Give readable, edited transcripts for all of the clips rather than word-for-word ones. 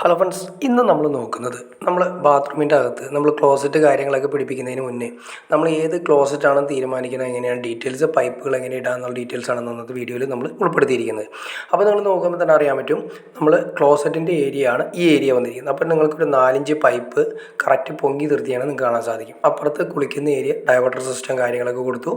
Hello friends, ഇന്ന് നമ്മൾ നോക്കുന്നത് നമ്മൾ ബാത്റൂമിൻ്റെ അകത്ത് നമ്മൾ ക്ലോസറ്റ് കാര്യങ്ങളൊക്കെ പിടിപ്പിക്കുന്നതിന് മുന്നേ നമ്മൾ ഏത് ക്ലോസറ്റ് ആണെന്ന് തീരുമാനിക്കുന്നത് എങ്ങനെയാണ്, ഡീറ്റെയിൽസ് പൈപ്പുകൾ എങ്ങനെ ഇടാമെന്നുള്ള ഡീറ്റെയിൽസ് ആണ് ഇന്നത്തെ വീഡിയോയിൽ നമ്മൾ ഉൾപ്പെടുത്തിയിരിക്കുന്നത്. അപ്പോൾ നിങ്ങൾ നോക്കുമ്പോൾ തന്നെ അറിയാൻ പറ്റും, നമ്മൾ ക്ലോസറ്റിൻ്റെ ഏരിയ ആണ് ഈ ഏരിയ വന്നിരിക്കുന്നത്. അപ്പോൾ നിങ്ങൾക്കൊരു 4-5 പൈപ്പ് കറക്റ്റ് പൊങ്ങി നിർത്തിയാണ് നിങ്ങൾക്ക് കാണാൻ സാധിക്കും. അപ്പുറത്ത് കുളിക്കുന്ന ഏരിയ ഡൈവേർട്ടർ സിസ്റ്റം കാര്യങ്ങളൊക്കെ കൊടുത്തു.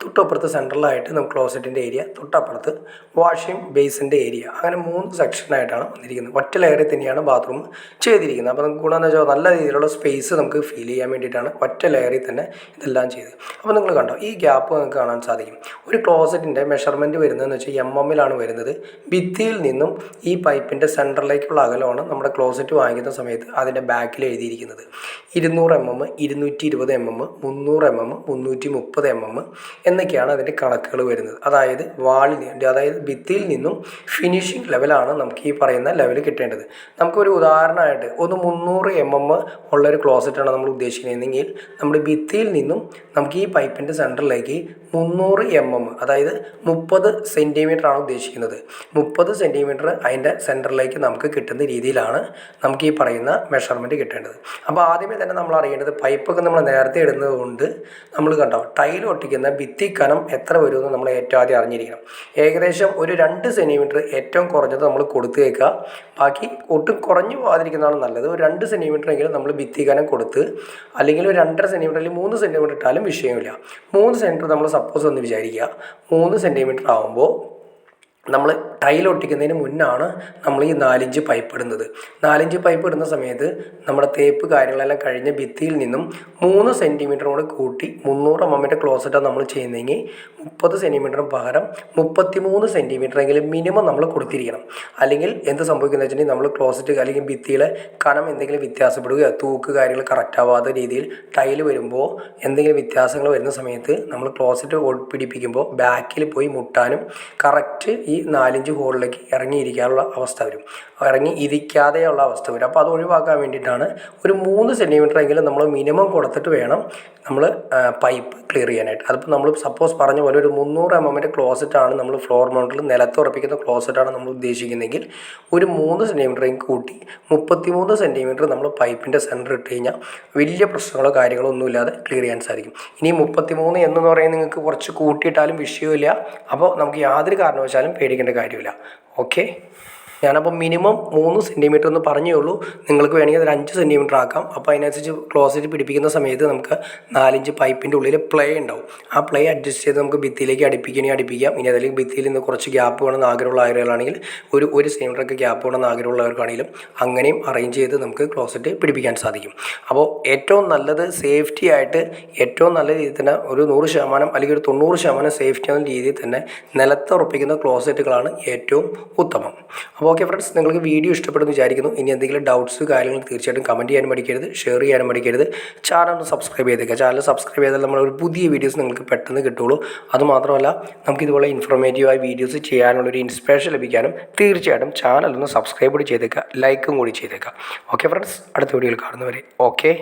തൊട്ടപ്പുറത്ത് സെൻട്രലായിട്ട് നമുക്ക് ക്ലോസറ്റിൻ്റെ ഏരിയ, തൊട്ടപ്പുറത്ത് വാഷിംഗ് ബേസിൻ്റെ ഏരിയ, അങ്ങനെ 3 സെക്ഷനായിട്ടാണ് വന്നിരിക്കുന്നത്. ഒറ്റ ലെയറിൽ തന്നെയാണ് ബാത്റൂം ചെയ്തിരിക്കുന്നത്. അപ്പോൾ നമുക്ക് ഗുണമെന്ന് വെച്ചാൽ നല്ല രീതിയിലുള്ള സ്പേസ് നമുക്ക് ഫീൽ ചെയ്യാൻ വേണ്ടിയിട്ടാണ് ഒറ്റ ലെയറിൽ തന്നെ ഇതെല്ലാം ചെയ്തത്. അപ്പോൾ നിങ്ങൾ കണ്ടോ, ഈ ഗ്യാപ്പ് നിങ്ങൾക്ക് കാണാൻ സാധിക്കും. ഒരു ക്ലോസറ്റിൻ്റെ മെഷർമെൻറ്റ് വരുന്നതെന്ന് വെച്ചാൽ MM വരുന്നത്. ഭിത്തിയിൽ നിന്നും ഈ പൈപ്പിൻ്റെ സെൻറ്ററിലേക്കുള്ള അകലമാണ് നമ്മുടെ ക്ലോസറ്റ് വാങ്ങിക്കുന്ന സമയത്ത് അതിൻ്റെ ബാക്കിൽ എഴുതിയിരിക്കുന്നത്. 200 mm, 220 mm, 300 mm, 330 mm എന്നൊക്കെയാണ് അതിൻ്റെ കണക്കുകൾ വരുന്നത്. അതായത് അതായത് ഭിത്തിയിൽ നിന്നും ഫിനിഷിംഗ് ലെവലാണ് നമുക്ക് ഈ പറയുന്ന ലെവൽ കിട്ടേണ്ടത്. നമുക്കൊരു ഉദാഹരണമായിട്ട് 300 mm ഉള്ളൊരു ക്ലോസറ്റാണ് നമ്മൾ ഉദ്ദേശിക്കുന്നതെങ്കിൽ നമ്മുടെ ഭിത്തിയിൽ നിന്നും നമുക്ക് ഈ പൈപ്പിൻ്റെ സെൻറ്ററിലേക്ക് 300 mm, അതായത് 30 സെൻറ്റിമീറ്റർ ആണ് ഉദ്ദേശിക്കുന്നത്. 30 സെൻറ്റിമീറ്റർ അതിൻ്റെ സെൻറ്ററിലേക്ക് നമുക്ക് കിട്ടുന്ന രീതിയിലാണ് നമുക്ക് ഈ പറയുന്ന മെഷർമെൻറ്റ് കിട്ടേണ്ടത്. അപ്പോൾ ആദ്യമേ തന്നെ നമ്മൾ അറിയേണ്ടത്, പൈപ്പൊക്കെ നമ്മൾ നേരത്തെ ഇടുന്നത് കൊണ്ട് നമ്മൾ കണ്ടോ ടൈൽ ഒട്ടിക്കുന്ന ഭിത്തി കനം എത്ര വരുമെന്ന് നമ്മൾ ഏറ്റവും ആദ്യം അറിഞ്ഞിരിക്കണം. ഏകദേശം ഒരു 2 സെൻറ്റിമീറ്റർ ഏറ്റവും കുറഞ്ഞത് നമ്മൾ കൊടുത്തു വയ്ക്കുക. ബാക്കി ഒട്ടും കുറഞ്ഞു പോകാതിരിക്കുന്നതാണ് നല്ലത്. ഒരു 2 സെൻറ്റിമീറ്റർ എങ്കിലും നമ്മൾ ഭിത്തി കനം കൊടുത്ത്, അല്ലെങ്കിൽ ഒരു 2.5 സെൻറ്റിമീറ്റർ അല്ലെങ്കിൽ 3 സെൻറ്റിമീറ്റർ ഇട്ടാലും വിഷയമില്ല. 3 സെൻറ്റിമീറ്റർ നമ്മൾ സപ്പോസ് ഒന്ന് വിചാരിക്കുക. 3 സെൻറ്റിമീറ്റർ ആകുമ്പോൾ നമ്മൾ ടൈൽ ഒട്ടിക്കുന്നതിന് മുന്നാണ് നമ്മൾ ഈ 4-5 പൈപ്പ് ഇടുന്നത്. 4-5 പൈപ്പ് ഇടുന്ന സമയത്ത് നമ്മുടെ തേപ്പ് കാര്യങ്ങളെല്ലാം കഴിഞ്ഞ ഭിത്തിയിൽ നിന്നും 3 സെൻറ്റിമീറ്റർ കൂടെ കൂട്ടി 300 mm ക്ലോസറ്റാണ് നമ്മൾ ചെയ്യുന്നതെങ്കിൽ 30 സെൻറ്റിമീറ്ററിന് പകരം 33 സെൻറ്റിമീറ്റർ എങ്കിലും മിനിമം നമ്മൾ കൊടുത്തിരിക്കണം. അല്ലെങ്കിൽ എന്ത് സംഭവിക്കുന്നത് വെച്ചിട്ടുണ്ടെങ്കിൽ നമ്മൾ ക്ലോസറ്റ് അല്ലെങ്കിൽ ഭിത്തിയിലെ കനം എന്തെങ്കിലും വ്യത്യാസപ്പെടുകയോ തൂക്ക് കാര്യങ്ങൾ കറക്റ്റ് ആവാത്ത രീതിയിൽ ടൈൽ വരുമ്പോൾ എന്തെങ്കിലും വ്യത്യാസങ്ങൾ വരുന്ന സമയത്ത് നമ്മൾ ക്ലോസറ്റ് പിടിപ്പിക്കുമ്പോൾ ബാക്കിൽ പോയി മുട്ടാനും കറക്റ്റ് ഈ 4-5 ഹോളിലേക്ക് ഇറങ്ങിയിരിക്കാനുള്ള അവസ്ഥ വരും, ഇറങ്ങി ഇരിക്കാതെയുള്ള അവസ്ഥ വരും. അപ്പോൾ അത് ഒഴിവാക്കാൻ വേണ്ടിയിട്ടാണ് ഒരു 3 സെൻറ്റിമീറ്റർ എങ്കിലും നമ്മൾ മിനിമം കൊടുത്തിട്ട് വേണം നമ്മൾ പൈപ്പ് ക്ലിയർ ചെയ്യാനായിട്ട്. അതിപ്പോൾ നമ്മൾ സപ്പോസ് പറഞ്ഞ പോലെ ഒരു 300 mm ക്ലോസറ്റാണ് നമ്മൾ ഫ്ലോർ മൗണ്ടിൽ നിലത്തുറപ്പിക്കുന്ന ക്ലോസറ്റാണ് നമ്മൾ ഉദ്ദേശിക്കുന്നതെങ്കിൽ ഒരു 3 സെൻറ്റിമീറ്റർ കൂട്ടി 33 സെൻറ്റിമീറ്റർ നമ്മൾ പൈപ്പിൻ്റെ സെൻറ്റർ ഇട്ട് കഴിഞ്ഞാൽ വലിയ പ്രശ്നങ്ങളോ കാര്യങ്ങളോ ഒന്നുമില്ലാതെ ക്ലിയർ ചെയ്യാൻ സാധിക്കും. ഇനി 33 എന്ന് പറയുന്നത് നിങ്ങൾക്ക് കുറച്ച് കൂട്ടിയിട്ടാലും വിഷയമില്ല. അപ്പോൾ നമുക്ക് യാതൊരു കാരണവശാലും പേടിക്കേണ്ട കാര്യമില്ല. ഓക്കെ, ഞാനപ്പോൾ മിനിമം 3 സെൻറ്റിമീറ്റർ എന്ന് പറഞ്ഞേ ഉള്ളൂ. നിങ്ങൾക്ക് വേണമെങ്കിൽ അത് 5 സെൻറ്റിമീറ്റർ ആക്കാം. അപ്പോൾ അതിനനുസരിച്ച് ക്ലോസറ്റ് പിടിപ്പിക്കുന്ന സമയത്ത് നമുക്ക് 4-5 പൈപ്പിൻ്റെ ഉള്ളിൽ പ്ലേ ഉണ്ടാവും. ആ പ്ലേ അഡ്ജസ്റ്റ് ചെയ്ത് നമുക്ക് ഭിത്തിയിലേക്ക് അടുപ്പിക്കാം. ഇനി അതിലേക്ക് ഭിത്തിയിൽ നിന്ന് കുറച്ച് ഗ്യാപ്പ് വേണമെന്ന് ആഗ്രഹമുള്ള ആളുകളാണെങ്കിൽ ഒരു സെൻറ്റിമീറ്ററൊക്കെ ഗ്യാപ്പ് വേണമെന്ന് ആഗ്രഹമുള്ളവർക്കാണെങ്കിലും അങ്ങനെയും അറേഞ്ച് ചെയ്ത് നമുക്ക് ക്ലോസറ്റ് പിടിപ്പിക്കാൻ സാധിക്കും. അപ്പോൾ ഏറ്റവും നല്ലത് സേഫ്റ്റി ആയിട്ട് ഏറ്റവും നല്ല രീതിയിൽ തന്നെ ഒരു 100% അല്ലെങ്കിൽ ഒരു 90% സേഫ്റ്റി എന്ന രീതിയിൽ തന്നെ നിലത്തുറപ്പിക്കുന്ന ക്ലോസറ്റുകളാണ് ഏറ്റവും ഉത്തമം. അപ്പോൾ ഓക്കെ ഫ്രണ്ട്സ്, നിങ്ങൾക്ക് വീഡിയോ ഇഷ്ടപ്പെടുമെന്ന് വിചാരിക്കുന്നു. ഇനി എന്തെങ്കിലും ഡൗട്ട്സ് കാര്യങ്ങൾ തീർച്ചയായിട്ടും കമൻറ്റ് ചെയ്യാനും മടിക്കരുത്, ഷെയർ ചെയ്യാനും മടിക്കരുത്. ചാനൽ ഒന്ന് സബ്സ്ക്രൈബ് ചെയ്തേക്കുക. ചാനൽ സബ്സ്ക്രൈബ് ചെയ്താൽ നമ്മളൊരു പുതിയ വീഡിയോസ് നിങ്ങൾക്ക് പെട്ടെന്ന് കിട്ടുള്ളൂ. അതുമാത്രമല്ല, നമുക്കിതുപോലെ ഇൻഫോർമേറ്റീവായ വീഡിയോസ് ചെയ്യാനുള്ളൊരു ഇൻസ്പിറേഷൻ ലഭിക്കാനും തീർച്ചയായിട്ടും ചാനൽ ഒന്ന് സബ്സ്ക്രൈബ് കൂടി ചെയ്തേക്കുക, ലൈക്കും കൂടി ചെയ്തേക്കുക. ഓക്കെ ഫ്രണ്ട്സ്, അടുത്ത വീഡിയോയിൽ കാണുന്നവരെ ഓക്കെ.